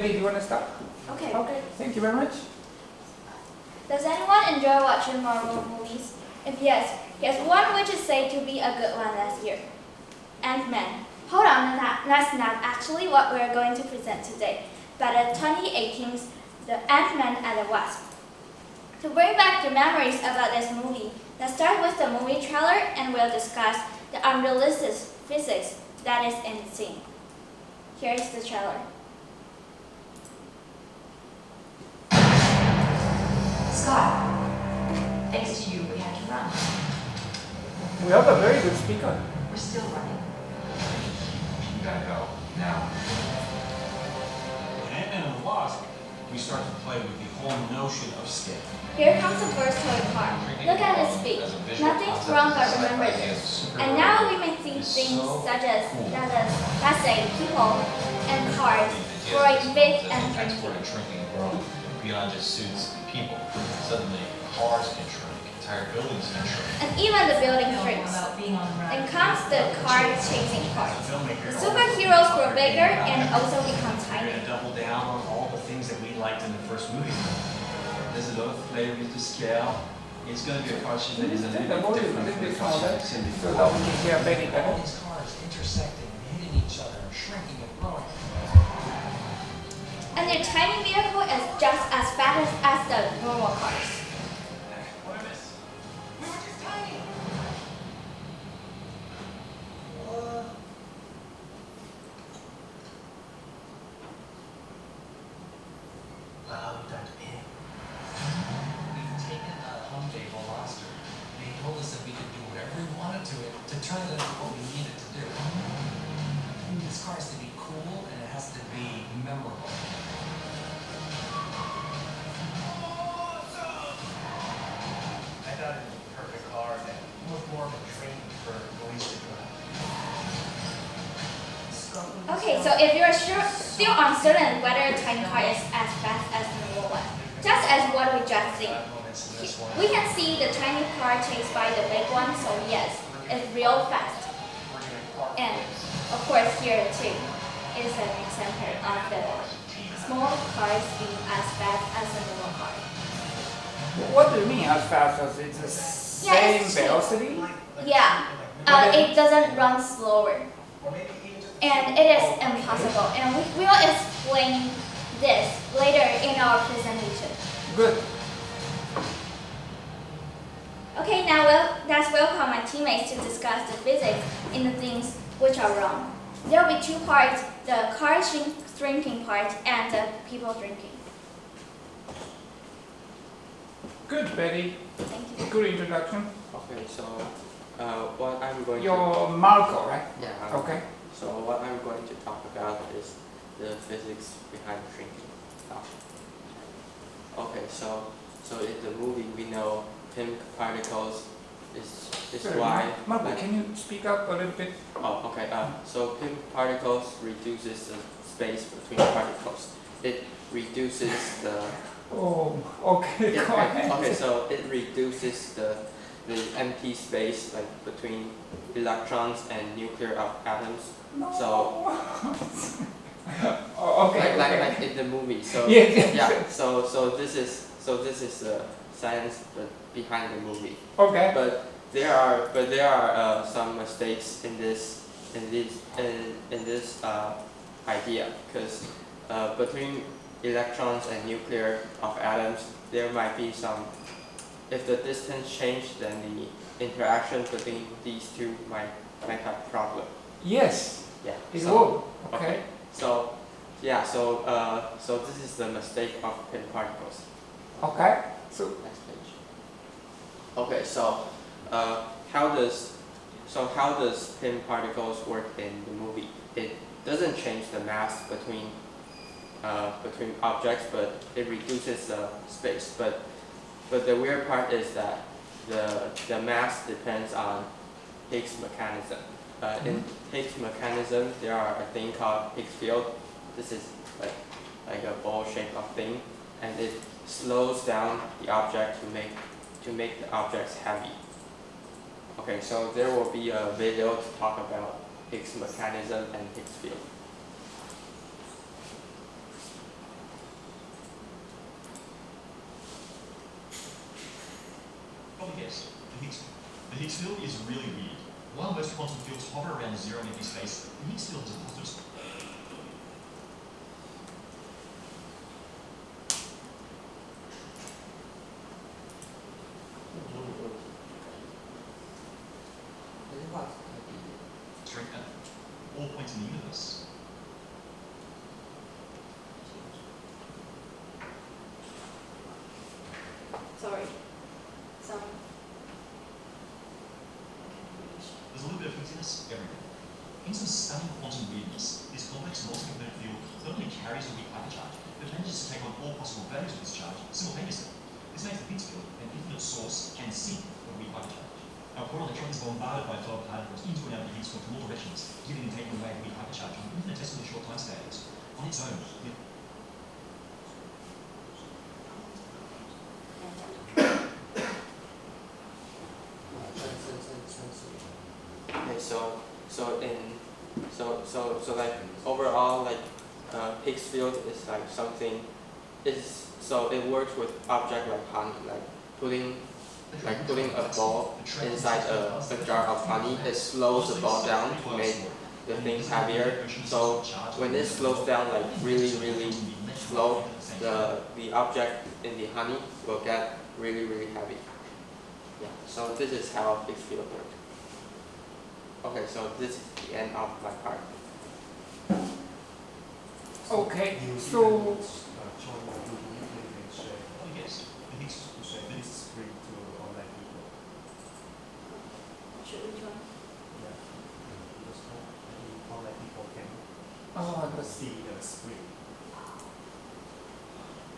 Do you want to start? Okay. Okay, thank you very much. Does anyone enjoy watching Marvel movies? If yes, here's one which is said to be a good one last year. Ant-Man. Hold on, that's not actually what we're going to present today, but the 2018's The Ant-Man and the Wasp. To bring back the memories about this movie, let's start with the movie trailer and we'll discuss the unrealistic physics that is in the scene. Here is the trailer. Scott, thanks to you, we had to run. We have a very good speaker. We're still running. You gotta go, now. In Ant-Man and the Wasp, we start to play with the whole notion of scale. Here comes the first toy car. Look at his feet. Nothing's wrong but remember this. And now we may see things such as, let's say, people and cars growing big and Shrinking and growing beyond just suits and people. Suddenly, cars can shrink, entire buildings can shrink. and even the building shrinks. About being on the run. Then comes the car chasing cars. The superheroes grow bigger and also become We're tiny. going to double down on all the things that we liked in the first movie. There's a lot of flavors to scale. It's going to be a question that is a Turn the little bit volume a different little from bit louder the question that's in so that we can hear Betty All better. these cars intersecting and hitting each other and shrinking and growing. And their tiny vehicle is just as fast as the normal cars. What I miss? We were just tiny. Wow, Dr. Pig. We've taken a Hyundai Veloster. They told us that we could do whatever we wanted to it to turn it into what we needed to do. This car has to be cool and it has to be memorable. I thought it was a perfect car that was more of a treat for boys to drive. Okay, so if you're still uncertain whether a tiny car is as fast as the normal one, just as what we just seen, Moments in this one. we can see the tiny car chased by the big one, so yes, it's real fast. We're gonna park And this. of course here too is an example of the small cars being as fast as a normal car. What do you mean as fast as it's the same it's- velocity? Yeah, it doesn't run slower. Or maybe even just. And it is impossible. And we will explain this later in our presentation. Good. Okay, now let's welcome my teammates to discuss the physics in the things which are wrong. There will be two parts, the car shrinking part and the people drinking. Good, Betty. Thank you. Good introduction. Okay, so what I'm going You're Marco, right? to Okay. So what I'm going to talk about is the physics behind shrinking. Okay, so in the movie we know Pym particles is Sorry, why. Marco, can you speak up a little bit? Oh, okay. So Pym particles reduces the space between particles. It reduces the Oh, okay, go ahead. okay, so it reduces the empty space like between electrons and nuclear atoms. No. So Oh, okay, like in the movie. So Yeah. yeah. So this is the science behind the movie. Okay. But there are some mistakes in this idea because between electrons and nuclear of atoms there might be some. If the distance change, then the interaction between these two might have problem. Yes, Yeah. it so, will. Okay. So yeah. So this is the mistake of Pym particles. Okay. So, Next page. Okay. So how does Pym particles work in the movie? It doesn't change the mass between objects, but it reduces the space. But the weird part is that the mass depends on Higgs mechanism. In Higgs mechanism, there are a thing called Higgs field. This is like a ball shape of thing, and it slows down the object to make the objects heavy. Okay, so there will be a video to talk about Higgs mechanism and Higgs field. Higgs field is really weird. While most quantum fields hover around zero in empty space, the Higgs field is a positive spot. Strength at all points in the universe. Sorry. There's a little bit of hintiness everywhere. In some stunning quantum weirdness, this complex multi-component field not only carries a weak hypercharge, but manages to take on all possible values of this charge simultaneously. This makes the Higgs field an infinite source and sink of weak hypercharge. Our core electron is bombarded by a flow of particles into and out of the Higgs field from all directions, giving and taking away the weak hypercharge on infinitesimally short timescales. On its own, Okay, so like overall, like Higgs field is like something so it works with object like honey, like putting a ball inside a jar of honey. It slows the ball down to make the thing heavier. So when it slows down like really slow, the object in the honey will get really heavy. Yeah. So this is how Higgs field works. Okay, so this is the end of my part. Okay, so oh yes, the Higgs Should we join?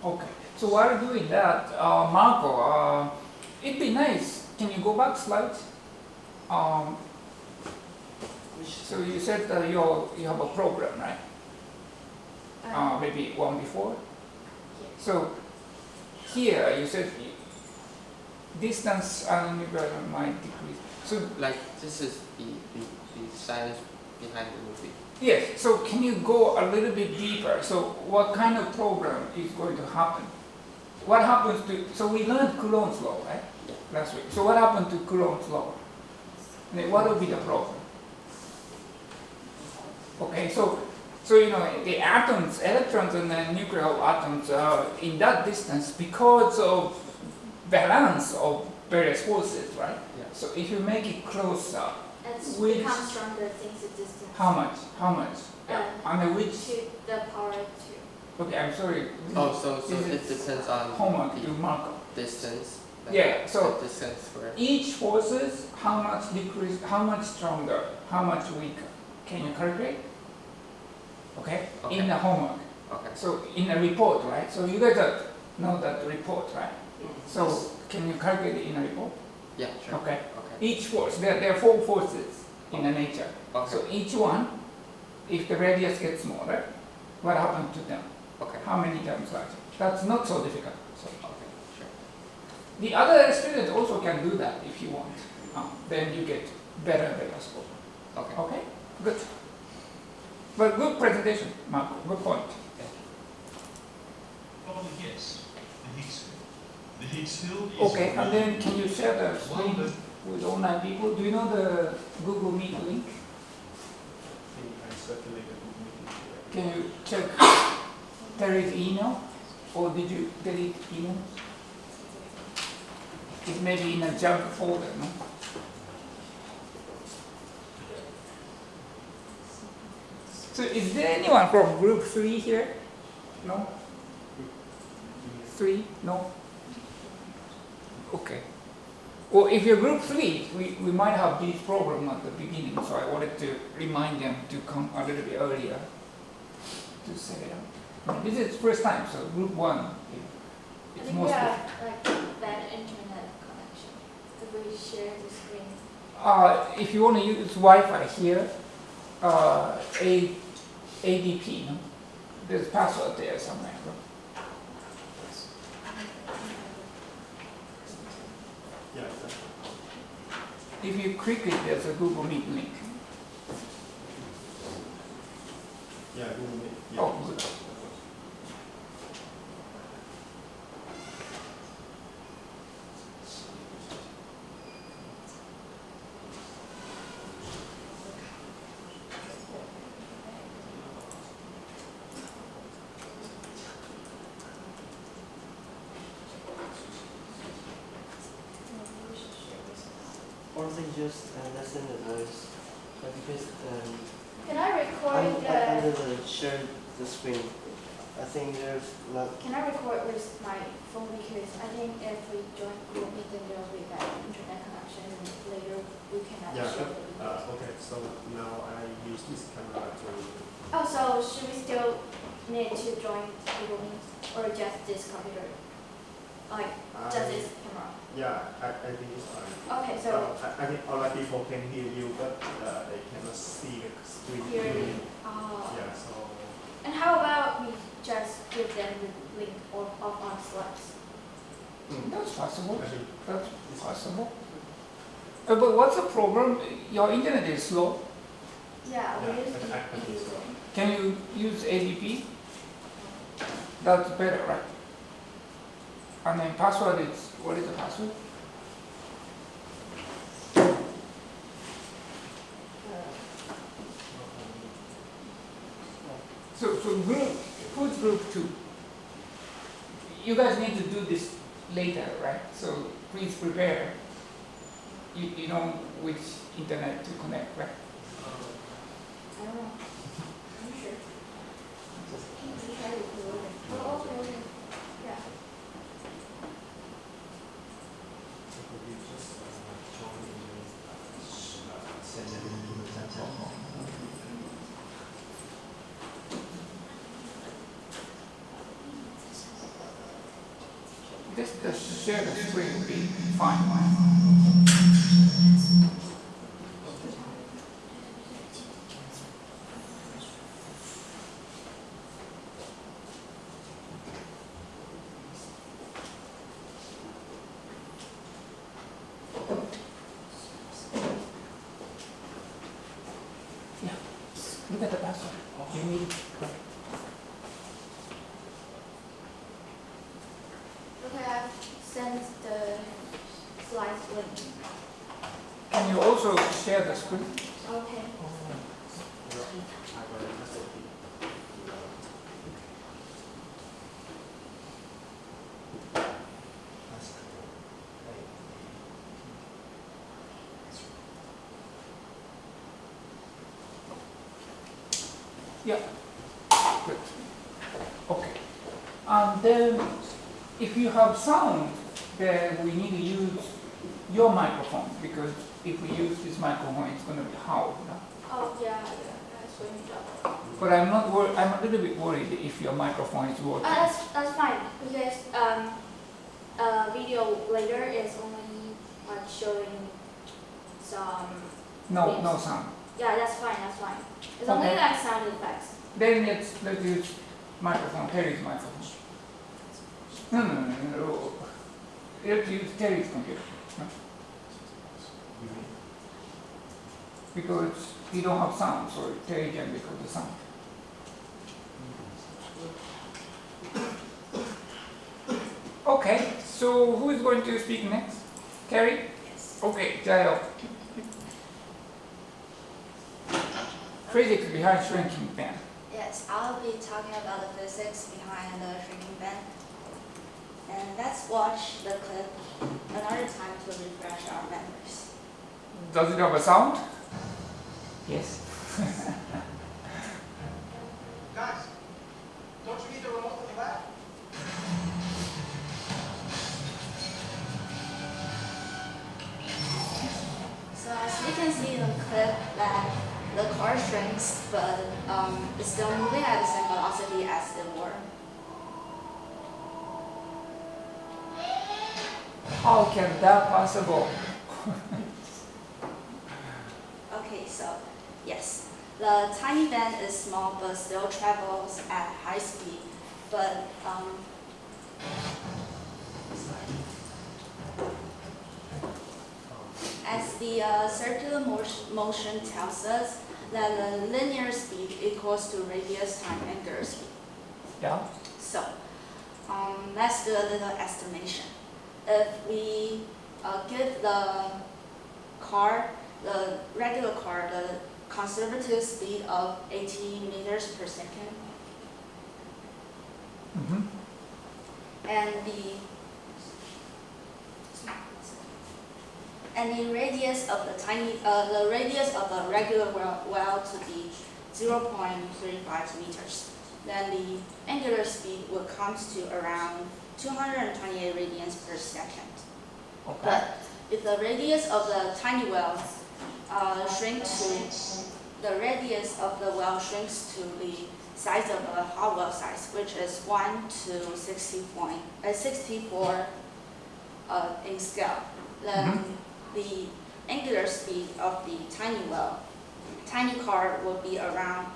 okay. So while doing that, Marco, it'd be nice. Can you go back slides? So you said that you have a program, right? Maybe one before. So here you said distance and might decrease. So Like this is the science behind the movie. yes. So can you go a little bit deeper? So what kind of program is going to happen? What happens to? So we learned Coulomb's law, right? Yeah. Last week. So what happened to Coulomb's law? What will be the problem? Okay, so you know the atoms, electrons, and the nuclear atoms are in that distance because of balance of various forces, right? Yeah. So if you make it closer, It's Which- become stronger since the distance. how much? Under which? To the power 2. Okay, I'm sorry. Oh, so This it is depends on homework the to Marco. distance. Yeah, so the distance for each forces, how much decrease, how much stronger, how much weaker. Can you calculate? Okay, Okay. in the homework. okay. So in a report, right? So you guys know that report, right? So can you calculate it in a report? Yeah, sure. Okay. Okay. Each force, there are 4 forces in the nature. Okay. So each one, if the radius gets smaller, what happens to them? Okay. How many times larger? That's not so difficult. So Okay. Sure. the other students also can do that if you want. Then you get better score. Okay. Okay, good. But good presentation, Marco. Good point. probably yes, the Higgs field. The Higgs field is Okay, and then can you share the One screen of with online people? Do you know the Google Meet link? Can you check Terry's email? Or did you delete emails? It may be in a junk folder, no? So is there anyone from group 3 here? No? 3? No? Okay. Well, if you're group 3, we might have this problem at the beginning, so I wanted to remind them to come a little bit earlier to set it up. This is first time, so group 1, I it's think we mostly. have like bad internet connection. If we share the screen. If you want to use Wi-Fi here, ADP, no? There's a password there somewhere. No? If you click it, there's a Google Meet link. Yeah, Google Meet. Oh, good. mostly just lessen the noise, because Can I record under the? the screen. I think there's not. Can I record with my phone, because I think if we join Google Meet, then there will be bad internet connection, and later we cannot Yeah, show the video. okay, so now I use this camera to. Oh, so should we still need to join Google Meet, or just this computer? Like, just this camera? Yeah, I think it's fine. Okay, so I think a lot of people can hear you, but they cannot see the screen. here, Yeah, so. and how about we just give them the link of on slides? That's possible. I think That's possible. But what's the problem? Your internet is slow. Yeah, we Yeah, use I think so. Can you use ADP? That's better, right? And then password is, what is the password? So group, who's group 2? You guys need to do this later, right? So please prepare. You know which internet to connect, right? I don't know. Are you sure? Can you try to do it? Oh, okay. Yeah. You just send it into the center. Just to share the screen would be fine. Yeah, look at the password. You need. Okay, I've sent the slides link. Can you also share the screen? Okay. Yeah. Good. Okay. And then, if you have sound, then we need to use your microphone, because if we use this microphone, it's going to be hard. No? Oh, yeah, that's when you drop. But I'm not worried. I'm a little bit worried if your microphone is working. That's fine, because video later is only like showing some. No sound. Yeah, that's fine. It's Okay. only like sound effects. Then let's use microphone. Terry's microphone. No. Let's use Terry's computer. No? Because you don't have sound, so Terry can record the sound. Okay, so who is going to speak next? Carrie? Yes. Okay, Jayo. Physics behind shrinking band. Yes, I'll be talking about the physics behind the shrinking band. And let's watch the clip another time to refresh our memories. Does it have a sound? Yes. Guys, don't you need the remote in the lab? So as we can see in the clip that the car shrinks, but it's still moving at the same velocity as it were. How can that possible? Okay, so yes, the tiny band is small but still travels at high speed. But as the circular motion tells us that the linear speed equals to radius times angular speed. Yeah. So let's do a little estimation. If we give the regular car, the conservative speed of 80 meters per second, and the radius of the radius of a regular well to be 0.35 meters. Then the angular speed will come to around 228 radians per second. Okay. But if the radius of the tiny well the radius of the well shrinks to the size of a hot well size, which is 1 to 64 in scale, then the angular speed of the tiny car will be around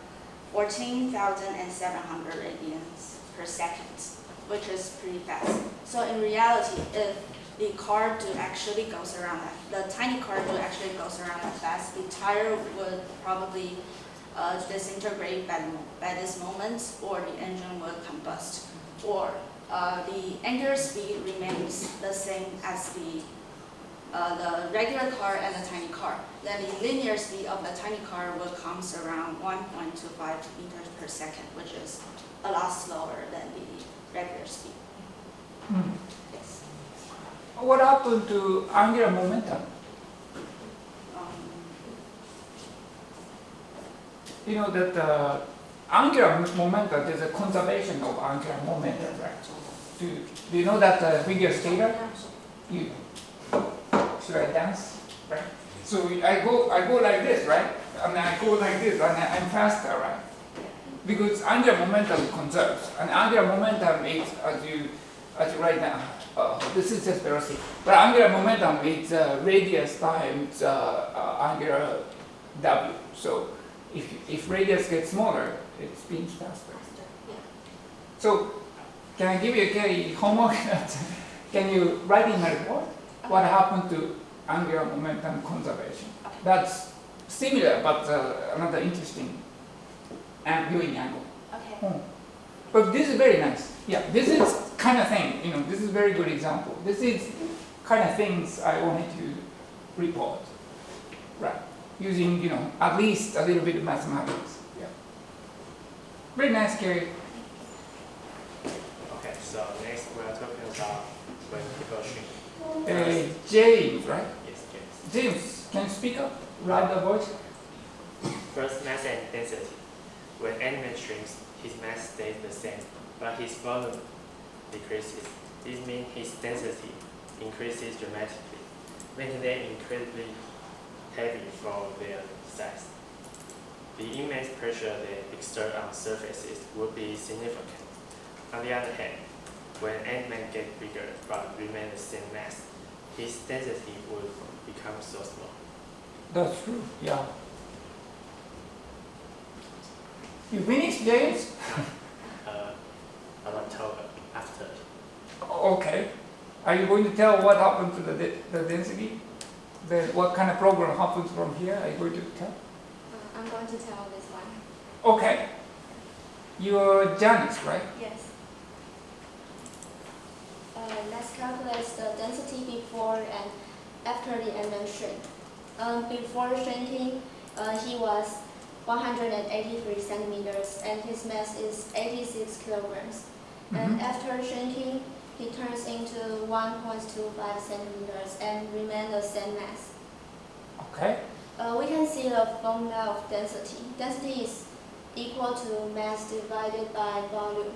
14,700 radians per second, which is pretty fast. So in reality, if the car do actually goes around the tiny car do actually goes around that fast, the tire would probably disintegrate by this moment, or the engine will combust, or the angular speed remains the same as the regular car and the tiny car. Then the linear speed of the tiny car will comes around 1.25 meters per second, which is a lot slower than the regular speed. Yes. What happened to angular momentum? You know that angular momentum, there's a conservation of angular momentum, right? Do you know that figure skater? Should I dance? Right? So I go like this, right? And I go like this, and I'm faster, right? Because angular momentum conserves, and angular momentum is, as you write down, this is just velocity. But angular momentum is radius times angular w. So if radius gets smaller, it spins faster. So can I give you a homework? Can you write in my report what happened to angular momentum conservation? That's similar, but another interesting viewing angle. Okay. But this is very nice. Yeah, this is kind of thing, this is a very good example. This is kind of things I wanted to report, right? Using, at least a little bit of mathematics. Yeah. Very nice, Gary. Okay, so next we are talking about when people shrink. James, right? Yes, James. James, can you speak up? Raise the voice. First, mass and density. When element shrinks, his mass stays the same, but his volume decreases. This means his density increases dramatically, making them incredibly heavy for their size. The immense pressure they exert on surfaces would be significant. On the other hand, when element gets bigger but remain the same mass, his density would become so small. That's true, yeah. You finished, James? I will tell after. Okay. Are you going to tell what happened to the density? What kind of program happens from here? Are you going to tell? I'm going to tell this one. Okay. You're Janice, right? Yes. Let's calculate the density before and after the element shrink. Before shrinking, he was 183 centimeters and his mass is 86 kilograms. And after shrinking, he turns into 1.25 centimeters and remains the same mass. Okay. We can see the formula of density. Density is equal to mass divided by volume.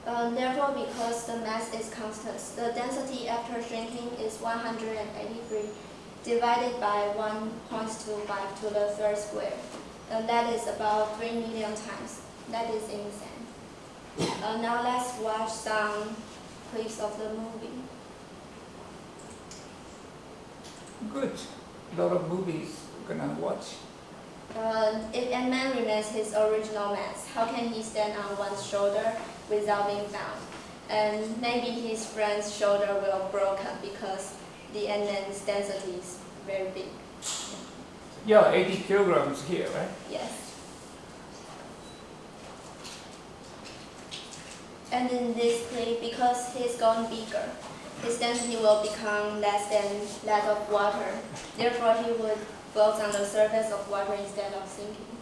Therefore, because the mass is constant, the density after shrinking is 183 divided by 1.25 to the third square. And that is about 3 million times. That is insane. Now let's watch some clips of the movie. Good. A lot of movies we're gonna watch. If a man remains his original mass, how can he stand on one's shoulder without being bound? And maybe his friend's shoulder will broken because the N-man's density is very big. Yeah, 80 kilograms here, right? Yes. And in this clip, because he's gone bigger, his density will become less than that of water. Therefore, he would float on the surface of water instead of sinking.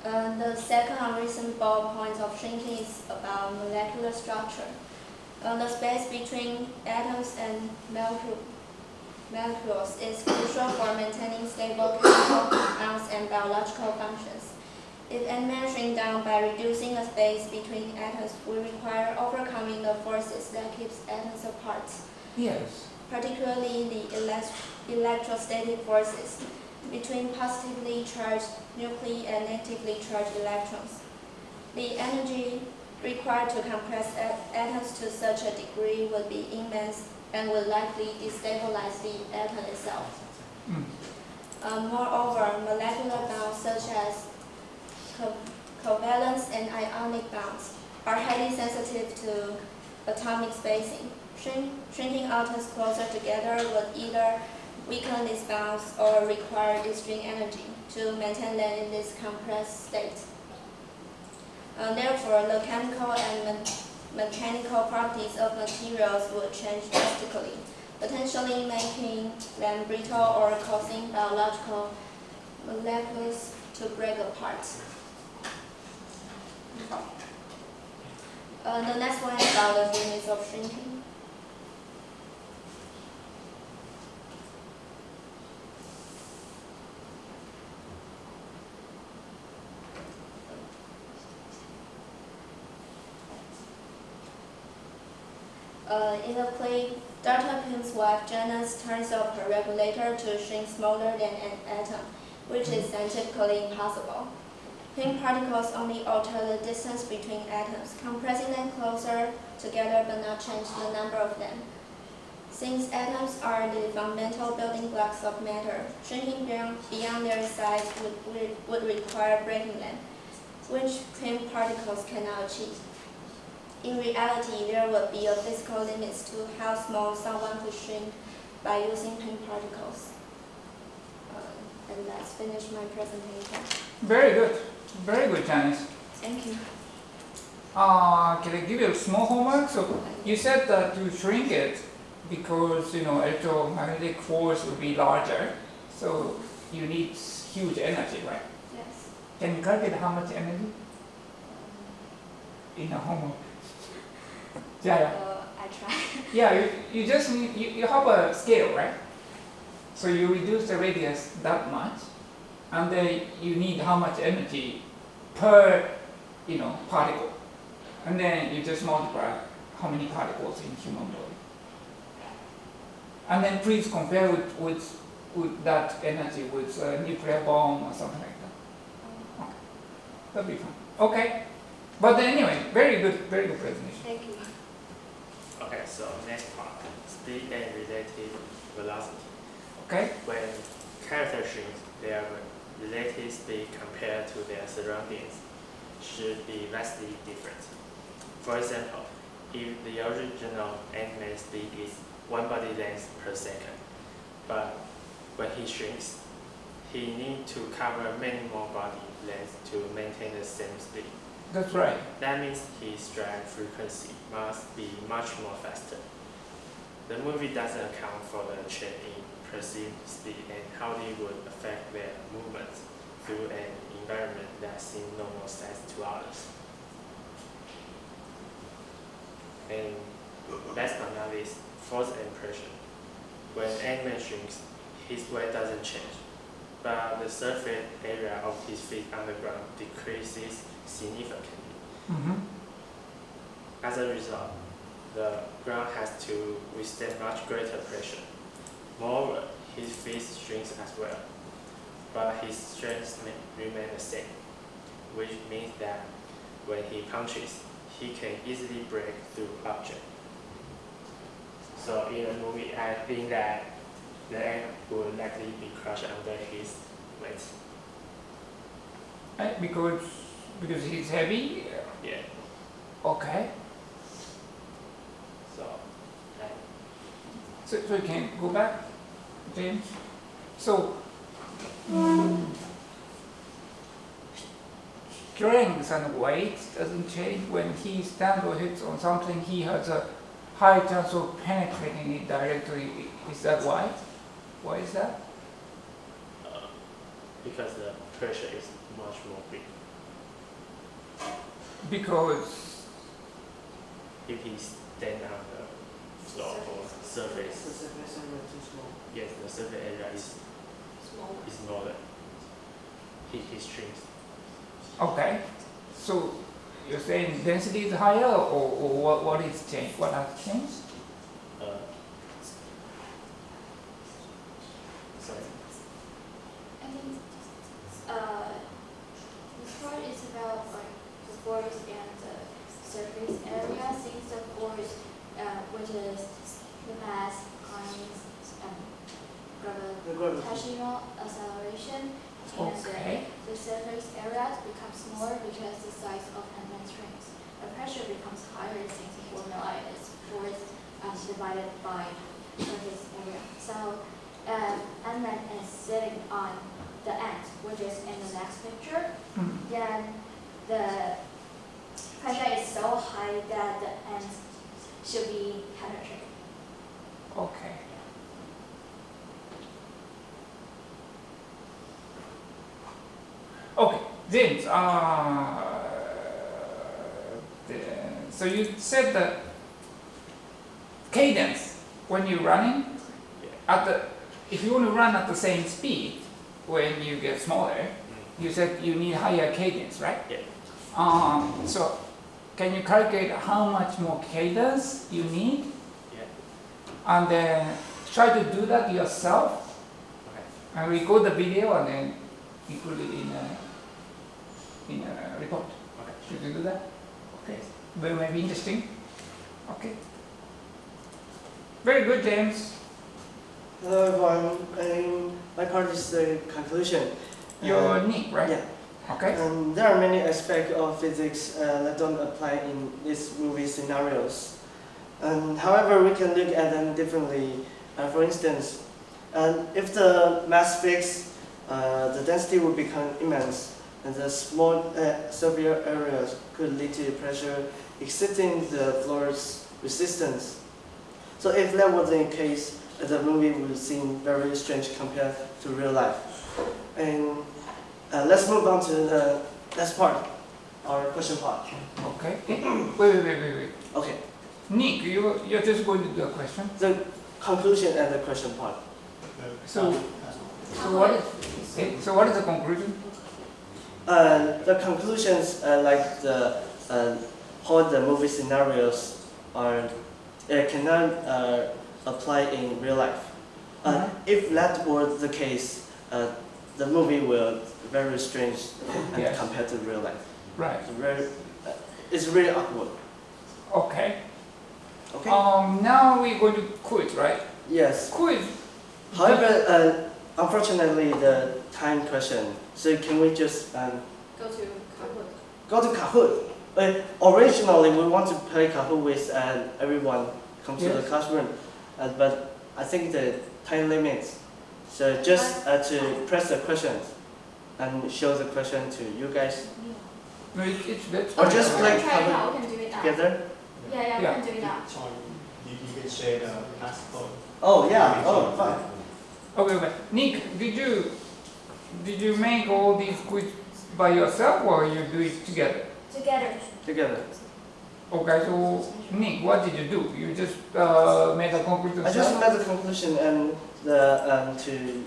The second unreasonable point of shrinking is about molecular structure. The space between atoms and molecules is crucial for maintaining stable chemical compounds and biological functions. If atoms shrink down by reducing the space between atoms, we require overcoming the forces that keeps atoms apart. Yes. Particularly the electrostatic forces between positively charged nuclei and negatively charged electrons. The energy required to compress atoms to such a degree would be immense and would likely destabilize the atom itself. Moreover, molecular bonds such as covalence and ionic bonds are highly sensitive to atomic spacing. Shrinking atoms closer together would either weaken these bonds or require extreme energy to maintain them in this compressed state. Therefore, the chemical and mechanical properties of materials would change drastically, potentially making them brittle or causing biological molecules to break apart. The next one is about the limits of shrinking. In the play, Dr. Pym's wife Janice turns off her regulator to shrink smaller than an atom, which is scientifically impossible. Pym particles only alter the distance between atoms, compressing them closer together but not change the number of them. Since atoms are the fundamental building blocks of matter, shrinking beyond their size would require breaking them, which Pym particles cannot achieve. In reality, there would be a physical limit to how small someone could shrink by using Pym particles. And let's finish my presentation. Very good. Very good, Janice. Thank you. Can I give you a small homework? So you said that you shrink it because electromagnetic force will be larger, so you need huge energy, right? Yes. Can you calculate how much energy in a homework? Yeah. I try. Yeah, you just need, you have a scale, right? So you reduce the radius that much, and then you need how much energy per, particle. And then you just multiply how many particles in human body. And then please compare with that energy with a nuclear bomb or something like that. Okay. That'll be fun. Okay. But anyway, very good presentation. Thank you. Okay, so next part, speed and relative velocity. Okay. When character shrinks, their relative speed compared to their surroundings should be vastly different. For example, if the original Ant-Man's speed is 1 body length per second, but when he shrinks, he needs to cover many more body lengths to maintain the same speed. That's right. That means his drag frequency must be much more faster. The movie doesn't account for the change in perceived speed and how it would affect their movements through an environment that seems normal size to others. And last but not least, force and pressure. When Ant-Man shrinks, his weight doesn't change, but the surface area of his feet on the ground decreases significantly. As a result, the ground has to withstand much greater pressure. Moreover, his feet shrinks as well, but his strength remains the same, which means that when he punches, he can easily break through objects. So in the movie, I think that the ant will likely be crushed under his weight. Right? Because he's heavy? Yeah. Okay. So you can go back, James. So strength and weight doesn't change. When he stands or hits on something, he has a high chance of penetrating it directly. Is that why? Why is that? Because the pressure is much more big. Because if he stand on the floor or The surface, surface area too small. yes, the surface area is smaller. He shrinks. okay, so you're saying density is higher, or what is changed? What has changed? Sorry. I think this part is about like the force and the surface area, since the force, which is the mass times gravitational acceleration, and Okay. the surface area becomes smaller because the size of element shrinks. The pressure becomes higher since the formula is force divided by surface area. So element is sitting on the end, which is in the next picture. Then the pressure is so high that the end should be penetrated. Okay. Okay, James, so you said the cadence when you're running, if you want to run at the same speed when you get smaller, you said you need higher cadence, right? Yeah. So can you calculate how much more cadence you need? Yeah. And then try to do that yourself, Okay. and record the video and then include it in a report. Okay. Should you do that? Okay. Maybe interesting. Okay. Very good, James. Hello everyone, my part is the conclusion. You're Nick, right? Yeah. Okay. There are many aspects of physics that don't apply in these movie scenarios. However, we can look at them differently. For instance, if the mass fixed, the density would become immense, and the small surface areas could lead to pressure exceeding the floor's resistance. So if that was the case, the movie would seem very strange compared to real life. And let's move on to the next part, our question part. Okay. Wait. Okay. Nick, you're just going to do a question. The conclusion and the question part. So what is the conclusion? The conclusions, like the how the movie scenarios are cannot apply in real life. If that were the case, the movie will very strange and Yes. compared to real life. Right. It's really awkward. Okay. Okay. Now we're going to quiz, right? Yes. Quiz. However, unfortunately, the time question. So can we just Go to Kahoot. go to Kahoot? Originally, we want to play Kahoot with everyone come to the Yes. classroom, but I think the time limits. So just to press the questions and show the question to you guys, No, that's or just we play can try it now. Kahoot We can do it now. together. Yeah, we can do it now. You can share the passport. Oh yeah. Oh fine. Okay. Nick, did you make all these quiz by yourself or you do it together? Together. Okay, so Nick, what did you do? You just made a conclusion. I just made the conclusion and the to.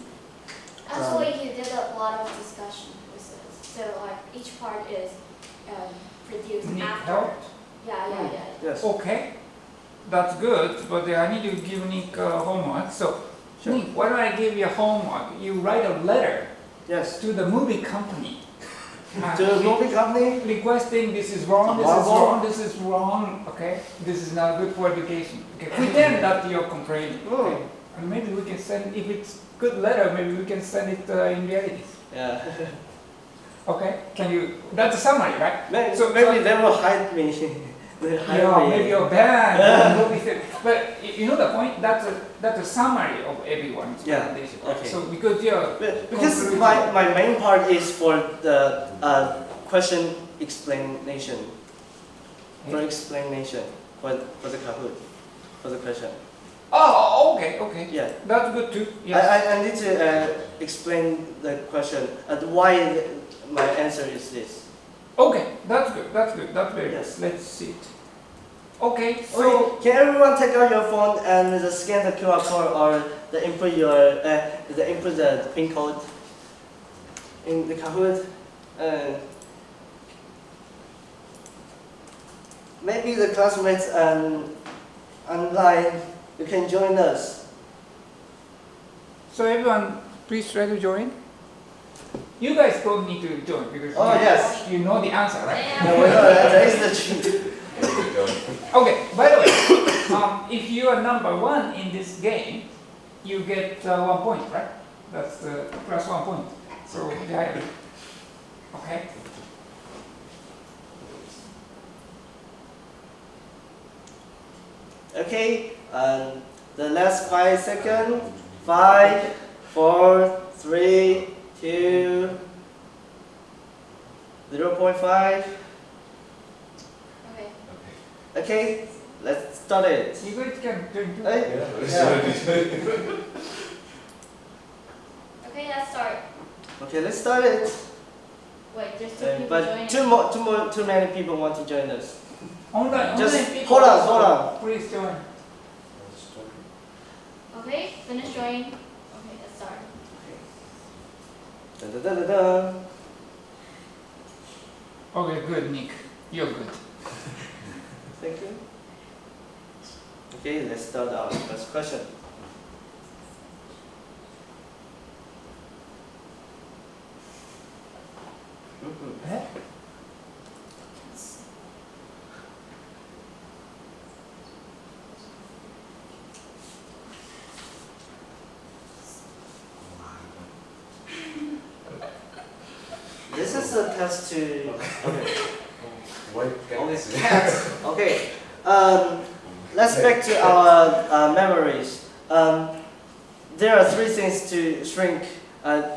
Actually, he did a lot of discussion with us. So like each part is produced Nick after. helped. Yeah. Yes. Okay, that's good, but I need to give Nick homework. So, Sure. Nick, why don't I give you homework? You write a letter Yes. to the movie company. To the movie company. Requesting this is wrong, this is wrong, okay? This is not good for education. Okay, pretend that you're complaining. Okay? And maybe we can send, if it's good letter, maybe we can send it in reality. Yeah. Okay, can you, that's a summary, right? Maybe they will hide me. They hide Yeah, me. maybe you're banned. But you know the point, that's a summary of everyone's presentation. Right? Okay. So because you're Because my main part is for the question explanation. For explanation for the Kahoot, for the question. Oh, okay. Yeah. That's good too. Yes. I need to explain the question and why my answer is this. Okay, that's good, that's good, that's very Yes. good. Let's see it. Okay, so Okay, can everyone take out your phone and just scan the QR code or the input the pin code in the Kahoot? Maybe the classmates online, you can join us. so everyone, please try to join. You guys don't need to join because Oh, yes. you know the answer, right? No, we know that is the cheat. Okay, by the way, if you are number one in this game, you get 1 point, right? That's the plus 1 point. So the higher. Okay. Okay, the last 5 seconds. 5, 4, 3, 2, 0.5. Okay. Okay, let's start it. You guys can join too. Hey? Okay, let's start. Okay, let's start it. Wait, there's two people But joining. too many people want to join us. Online Just people hold on, also, hold on. Please join. Okay, finish joining. Okay, let's start. Da, da, da, da, da. Okay, good, Nick. You're good. Thank you. Okay, let's start our first question. Eh? This is a test to. Okay. Only Cats. Okay. Let's back to our memories. There are 3 things to shrink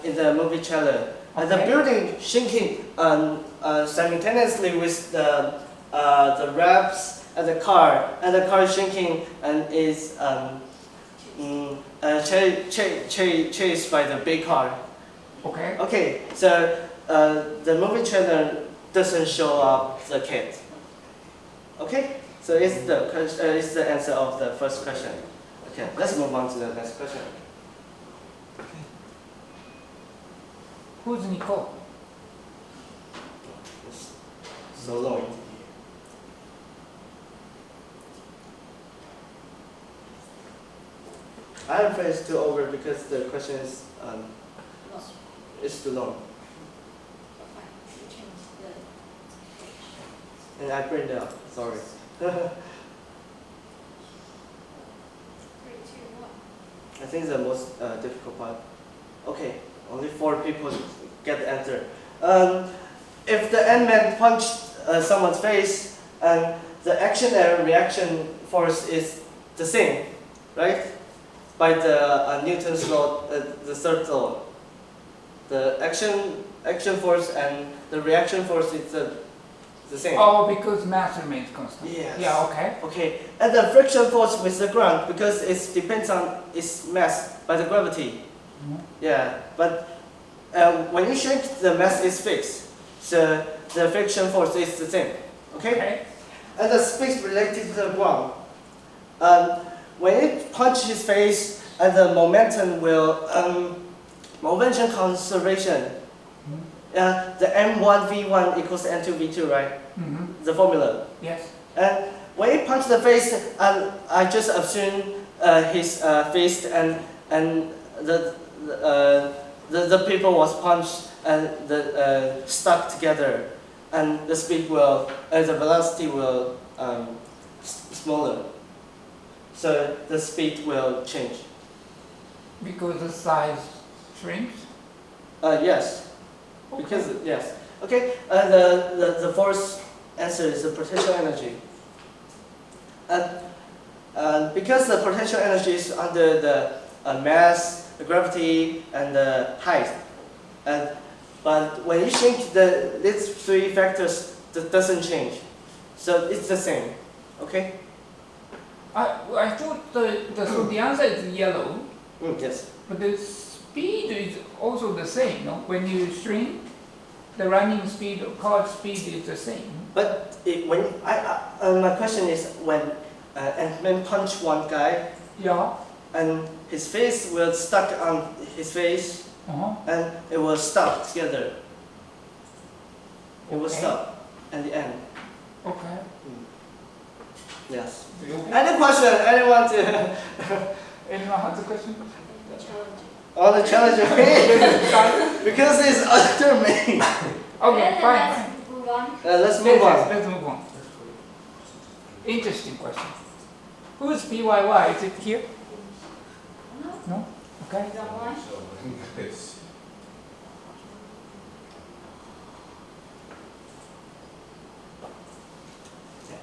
in the movie trailer. And the Okay. building shrinking simultaneously with the wraps and the car shrinking and is chased by the big car. Okay. Okay, so the movie trailer doesn't show up the kid. Okay, so it's the answer of the first question. Okay, let's move on to the next question. Who's Nicole? It's so long. I am afraid it's too over because the question is it's too long. And I print out, sorry. 3, 2, 1. I think the most difficult part. Okay, only 4 people get the answer. If the Ant-Man punched someone's face, and the action and reaction force is the same, right? By the Newton's law, the third law. The action force and the reaction force is the same. Oh, because mass remains constant. Yes. Yeah, okay. Okay, and the friction force with the ground because it depends on its mass by the gravity. Mhm. Yeah, but when you shrink, the mass is fixed, so the friction force is the same. Okay? Okay. And the speed related to the ground. When it punches his face, and the momentum will momentum conservation. The m1v1 equals n2v2, right? Mm-hmm. The formula. Yes. And when he punched the face, I just assume his fist and the people was punched and stuck together, and the speed will, the velocity will smaller. So the speed will change. Because the size shrinks? Yes. Okay. Because yes. Okay. The fourth answer is the potential energy. And because the potential energy is under the mass, the gravity, and the height, but when you shrink these 3 factors, that doesn't change. So it's the same. Okay. I thought the answer is yellow, Yes. but the speed is also the same, no? When you shrink, the running speed or car speed is the same. But my question is when Ant-Man punch one guy Yeah. and his face will stuck on his face and it will stop together. It will Okay. stop at the end. Okay. Yes. Do you Any question? Anyone to anyone has a question? all the challenge because it's under me. Okay, Then fine. let's fine. move on. Let's move on. Let's move on. Interesting question. Who is PYY? Is it here? No? Okay. Don't mind.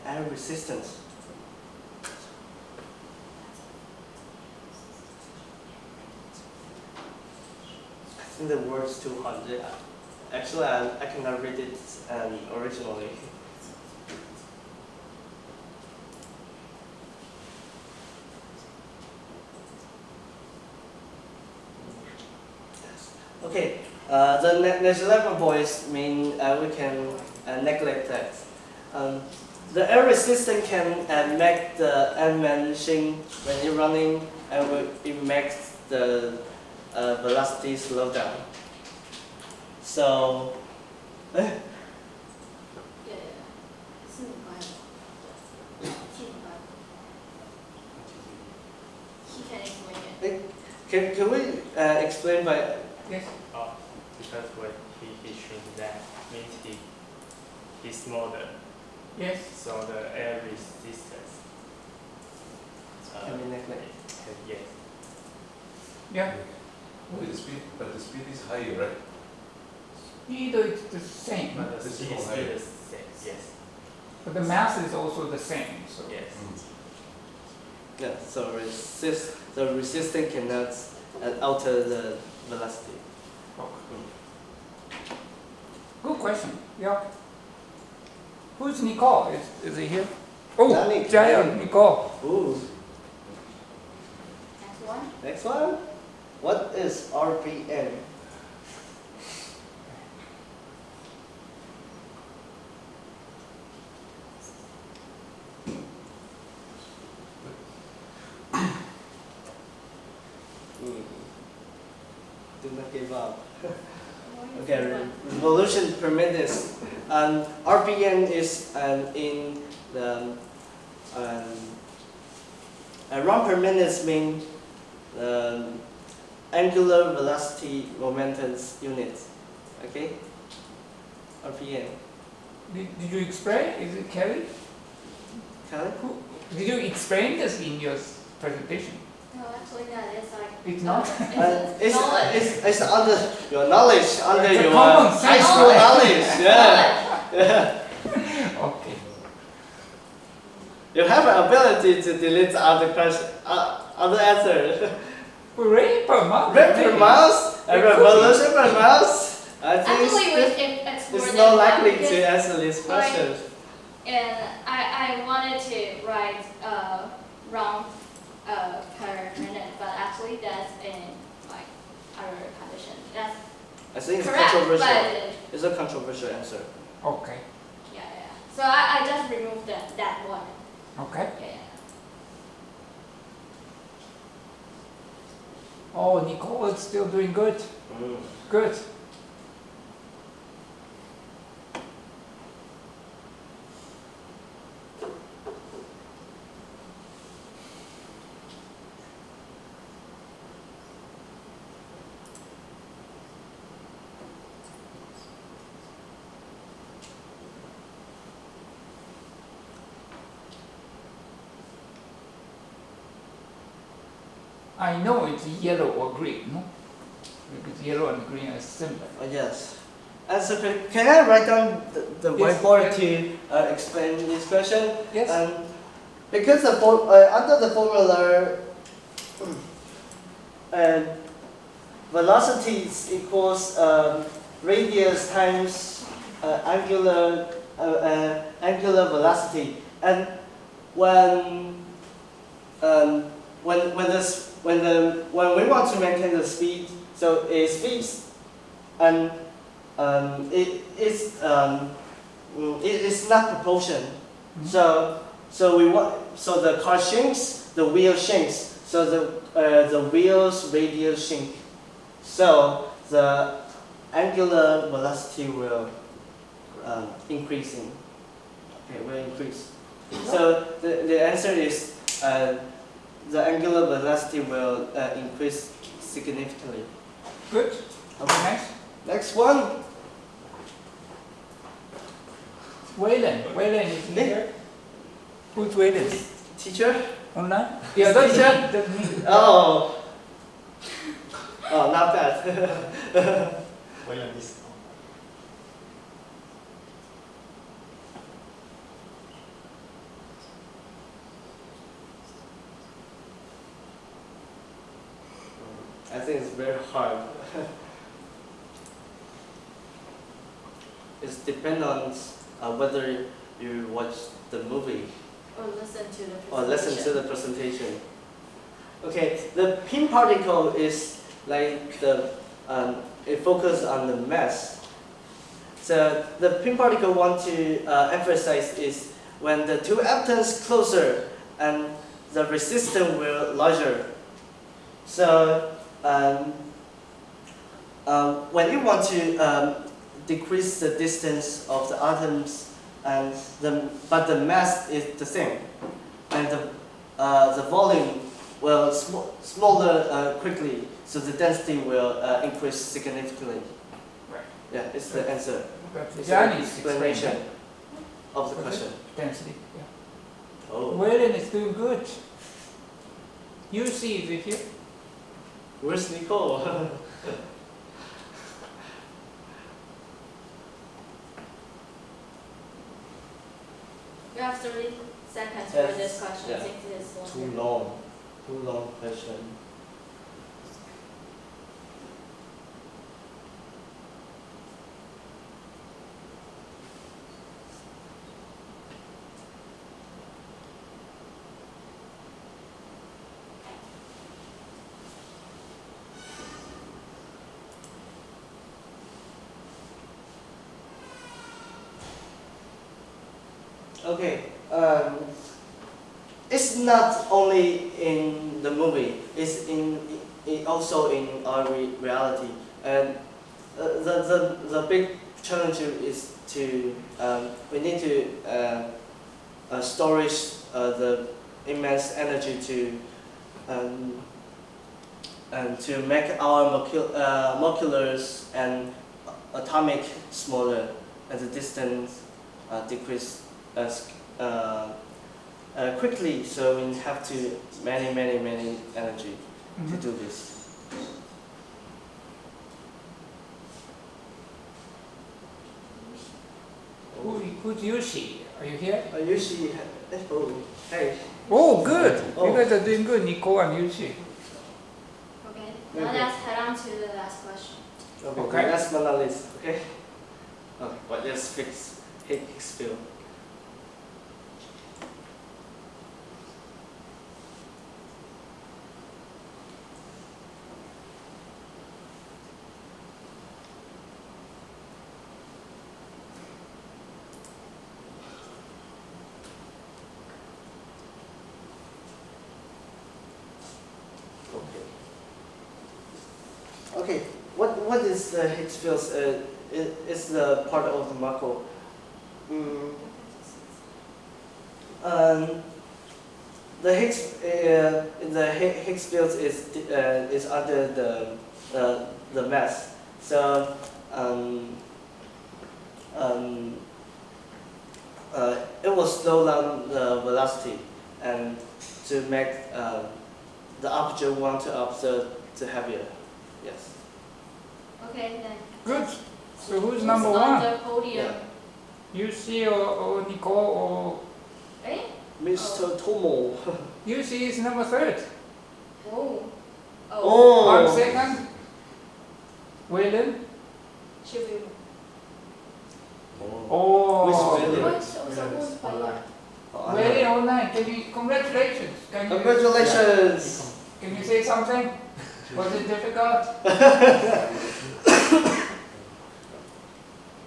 Air resistance. I think the word's too hard. Actually, I cannot read it originally. Okay, the negligible mean we can neglect that. The air resistance can make the Ant-Man machine when it's running and it makes the velocity slow down. So, He can explain it. can we explain by? Yes. Because when he shrinks that means he's smaller. Yes. So the air resistance Can be neglected. yes. Yeah. But the speed is higher, right? Either it's the same, But the This speed is is higher. still the same. Yes. but the mass is also the same. So Yes. Yeah, so the resistance cannot alter the velocity. good question. Yeah. Who's Nicole? Is he here? Oh, Danny. Jaya, Nicole. Ooh. Next one. Next one. What is RPM? Do not give up. Okay, revolution per minute. RPM is in the run per minute mean angular velocity momentum unit. Okay? RPM. Did you explain? Is it Kelly? Kelly? Did you explain this in your presentation? No, actually not. It's like It's not? it's knowledge. It's under your knowledge, under It's a your common high sense. school knowledge. Yeah. Yeah. Okay. You have an ability to delete other question, other answer. Ray per mouse. Red per maybe. mouse, a It could be. revolution per mouse. I think Actually, we it's, explored it's that not one likely because, to answer this question. And I wanted to write round per minute, but actually that's in like other condition. That's I think it's correct, controversial. but It's a controversial answer. Okay. yeah. So I just removed that one. Okay. Yeah. Oh, Nicole is still doing good. Mm. Good. I know it's yellow or green, no? Because yellow and green are similar. Oh, yes. And so can I write down the Yes, whiteboard yes. to explain this question? Yes. Because the under the formula, velocity equals radius times angular velocity, and when we want to maintain the speed, so it's fixed, and it is not proportion. So the car shrinks, the wheel shrinks. So the wheel's radius shrink. So the angular velocity will increasing. Okay, will increase. So the answer is the angular velocity will increase significantly. Good. Okay, next. Next one. Waylon. Waylon is here. Who's Waylon? Teacher? Online? Yeah, that's teacher. That's me. Oh. Oh, not bad. Wait on this. I think it's very hard. It depends on whether you watch the movie Or listen to the presentation. or listen to the presentation. Okay, the pin particle is like it focuses on the mass. So the pin particle want to emphasize is when the two atoms closer and the resistance will larger. So when you want to decrease the distance of the atoms, but the mass is the same, and the volume will smaller quickly, so the density will increase significantly. Right. Yeah, it's the answer. That's It's Johnny's the explanation explanation. of the question. Density. Yeah. Oh, Waylon is doing good. You see it here. where's Nicole? You have 30 seconds Yes. for this question. Yeah. Since it is Too long question. Okay, it's not only in the movie, it's also in our reality. And the big challenge is to, we need to storage the immense energy to make our molecules and atomic smaller, and the distance decrease quickly, so we have to many energy to do this. Who's Yushi? Are you here? Usually, oh, hey. Oh, good. Oh. You guys are doing good, Nicole and Yushi. Okay, now let's head on to the last question. Okay, Okay. that's my list, okay? Okay, but let's fix Higgs field. Okay, what is the Higgs field? It's the part of the macro. The Higgs field is under the mass. So it will slow down the velocity and to make the object want to observe the heavier. Yes. Okay, then. Good. So who's Who's number on one? the podium? Yushi or Nicole Right? Mr. Tomo. or Yushi is number third. Oh. Oh. On second. Waylon. Should we? Oh. Which Waylon? What? So who's playing? Waylon online. Can you congratulations? Can you, Congratulations. Can you say something? Was it difficult?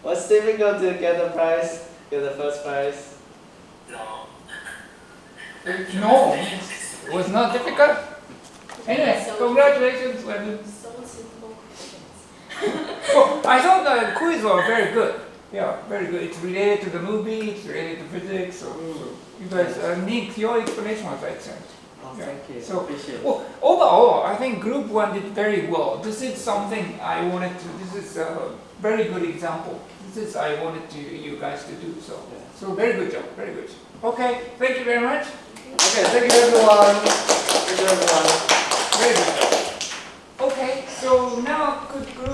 Was difficult to get the prize, get the first prize? No, it was not difficult. Anyway, congratulations, Wendy. So suitable questions. Oh, I thought the quiz was very good. Yeah, very good. It's related to the movie, it's related to physics. So you guys, Nick, your explanation was excellent. Oh, Yeah. thank you. So, Appreciate it. overall, I think group 1 did very well. This is something I wanted to, this is a very good example. This is I wanted you guys to do. So very good job, very good. Okay, thank you very much. Okay, thank you everyone. Thank you everyone. Very good job. Okay, so now could group